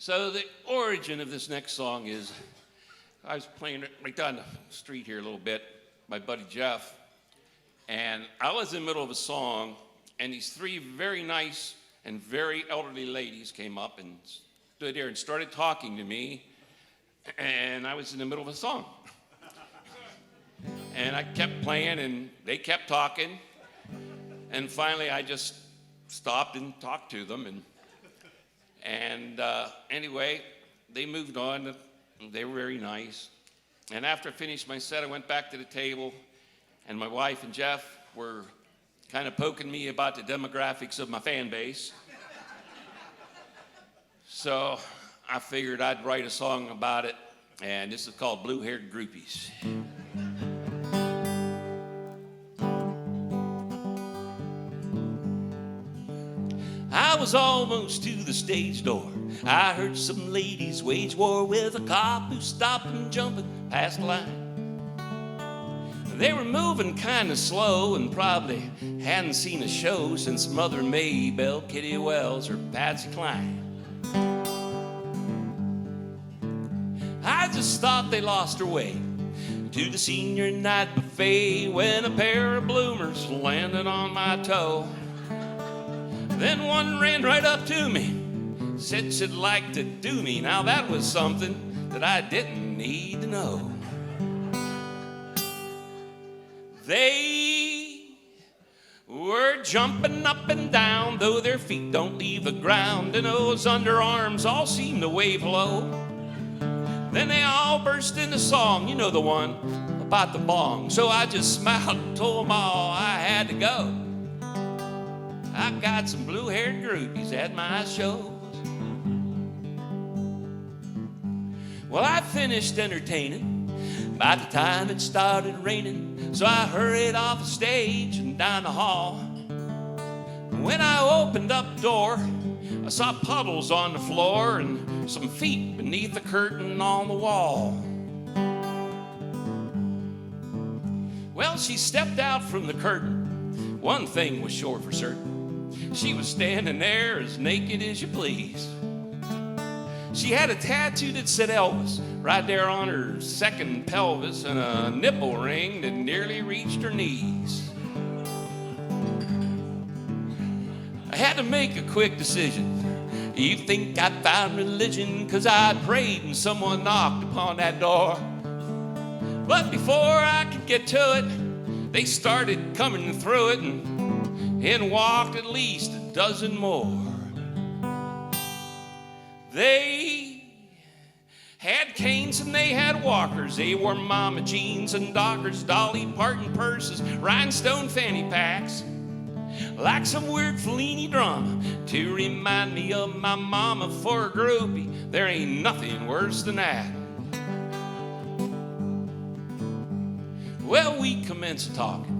So the origin of this next song is, I was playing right down the street here a little bit, my buddy Jeff, and I was in the middle of a song, and these three very nice and very elderly ladies came up and stood there and started talking to me, and I was in the middle of a song. And I kept playing, and they kept talking, and finally I just stopped and talked to them, and anyway, they moved on. They were very nice. And after I finished my set, I went back to the table, and my wife and Jeff were kind of poking me about the demographics of my fan base. So I figured I'd write a song about it, and this is called Blue-Haired Groupies. I was almost to the stage door. I heard some ladies wage war with a cop who stopped them jumping past the line. They were moving kind of slow and probably hadn't seen a show since Mother Maybelle, Kitty Wells, or Patsy Cline. I just thought they lost their way to the senior night buffet when a pair of bloomers landed on my toe. Then one ran right up to me, said she'd like to do me. Now that was something that I didn't need to know. They were jumping up and down, though their feet don't leave the ground, and those underarms all seemed to wave low. Then they all burst into song, you know the one about the bong. So I just smiled and told them all I had to go. I got some blue-haired groupies at my shows. Well, I finished entertaining by the time it started raining, so I hurried off the stage and down the hall. When I opened up the door, I saw puddles on the floor and some feet beneath the curtain on the wall. Well, she stepped out from the curtain. One thing was sure for certain. She was standing there as naked as you please. She had a tattoo that said Elvis right there on her second pelvis and a nipple ring that nearly reached her knees. I had to make a quick decision. You think I found religion 'cause I prayed and someone knocked upon that door. But before I could get to it, they started coming through it, and in walked at least a dozen more. They had canes and they had walkers. They wore mama jeans and Dockers, Dolly Parton purses, rhinestone fanny packs, like some weird Fellini drama to remind me of my mama. For a groupie, there ain't nothing worse than that. Well, we commenced talking.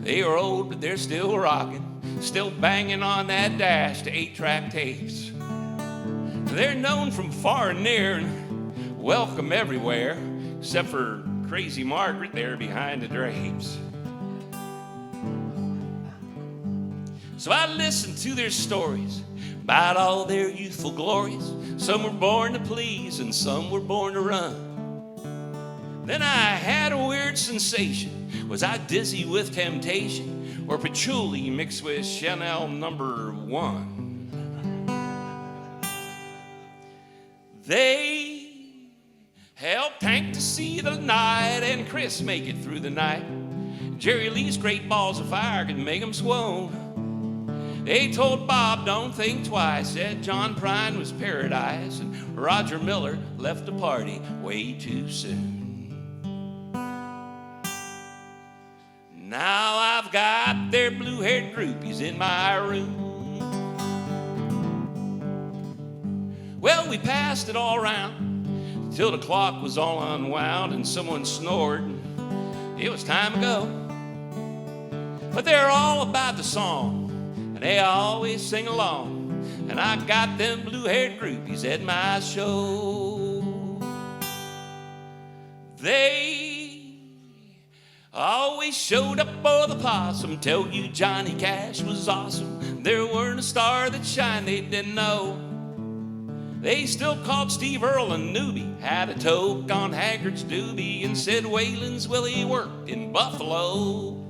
They are old, but they're still rocking, still banging on that dash to 8-track tapes. They're known from far and near and welcome everywhere, except for Crazy Margaret there behind the drapes. So I listened to their stories about all their youthful glories. Some were born to please and some were born to run. Then I had a weird sensation. Was I dizzy with temptation or patchouli mixed with Chanel #1? They helped Hank to see the night and Chris make it through the night. Jerry Lee's great balls of fire could make them swoon. They told Bob, don't think twice, said John Prine was paradise, and Roger Miller left the party way too soon. Now I've got their blue-haired groupies in my room. Well, we passed it all around till the clock was all unwound and someone snored. It was time to go. But they're all about the song and they always sing along. And I got them blue-haired groupies at my show. They always showed up for the possum. Tell you Johnny Cash was awesome. There weren't a star that shined they didn't know. They still called Steve Earle a newbie, had a toke on Haggard's doobie, and said Waylon's Willie worked in Buffalo.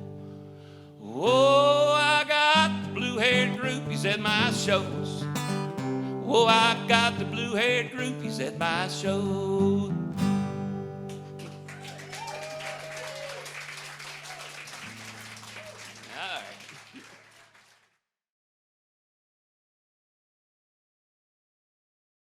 Oh, I got the blue-haired groupies at my shows. Oh, I got the blue-haired groupies at my shows.